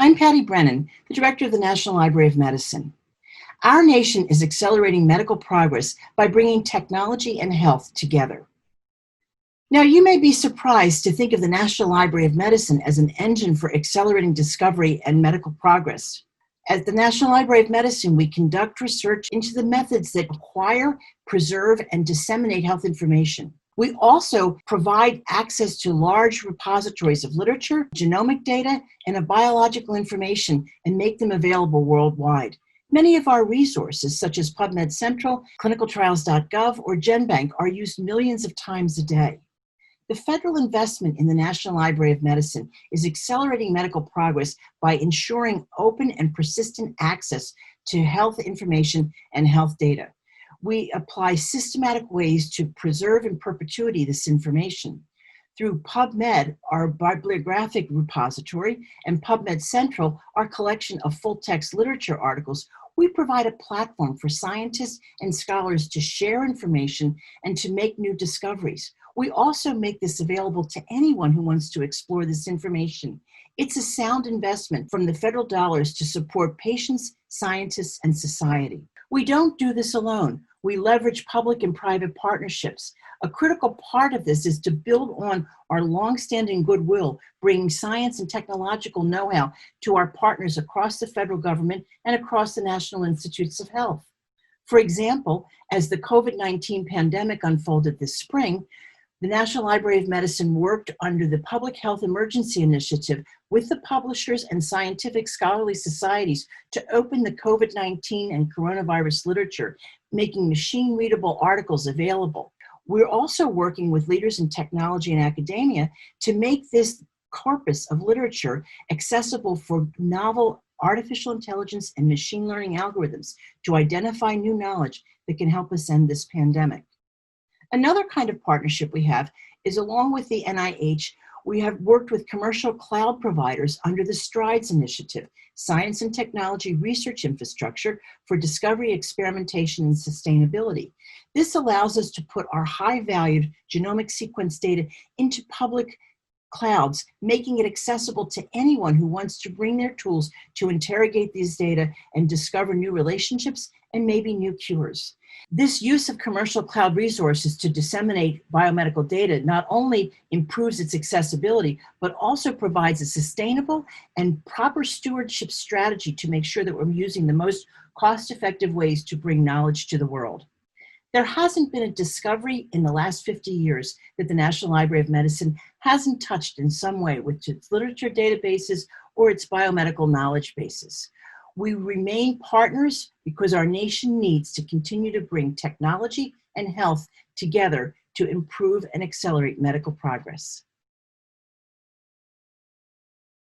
I'm Pattie Brennan, the Director of the National Library of Medicine. Our nation is accelerating medical progress by bringing technology and health together. Now, you may be surprised to think of the National Library of Medicine as an engine for accelerating discovery and medical progress. At the National Library of Medicine, we conduct research into the methods that acquire, preserve, and disseminate health information. We also provide access to large repositories of literature, genomic data, and biological information and make them available worldwide. Many of our resources, such as PubMed Central, clinicaltrials.gov, or GenBank, are used millions of times a day. The federal investment in the National Library of Medicine is accelerating medical progress by ensuring open and persistent access to health information and health data. We apply systematic ways to preserve in perpetuity this information. Through PubMed, our bibliographic repository, and PubMed Central, our collection of full-text literature articles, we provide a platform for scientists and scholars to share information and to make new discoveries. We also make this available to anyone who wants to explore this information. It's a sound investment from the federal dollars to support patients, scientists, and society. We don't do this alone. We leverage public and private partnerships. A critical part of this is to build on our longstanding goodwill, bringing science and technological know-how to our partners across the federal government and across the National Institutes of Health. For example, as the COVID-19 pandemic unfolded this spring, the National Library of Medicine worked under the Public Health Emergency Initiative with the publishers and scientific scholarly societies to open the COVID-19 and coronavirus literature, making machine-readable articles available. We're also working with leaders in technology and academia to make this corpus of literature accessible for novel artificial intelligence and machine learning algorithms to identify new knowledge that can help us end this pandemic. Another kind of partnership we have is, along with the NIH, we have worked with commercial cloud providers under the STRIDES initiative, Science and Technology Research Infrastructure for Discovery, Experimentation, and Sustainability. This allows us to put our high-valued genomic sequence data into public clouds, making it accessible to anyone who wants to bring their tools to interrogate these data and discover new relationships and maybe new cures. This use of commercial cloud resources to disseminate biomedical data not only improves its accessibility, but also provides a sustainable and proper stewardship strategy to make sure that we're using the most cost-effective ways to bring knowledge to the world. There hasn't been a discovery in the last 50 years that the National Library of Medicine hasn't touched in some way with its literature databases or its biomedical knowledge bases. We remain partners because our nation needs to continue to bring technology and health together to improve and accelerate medical progress.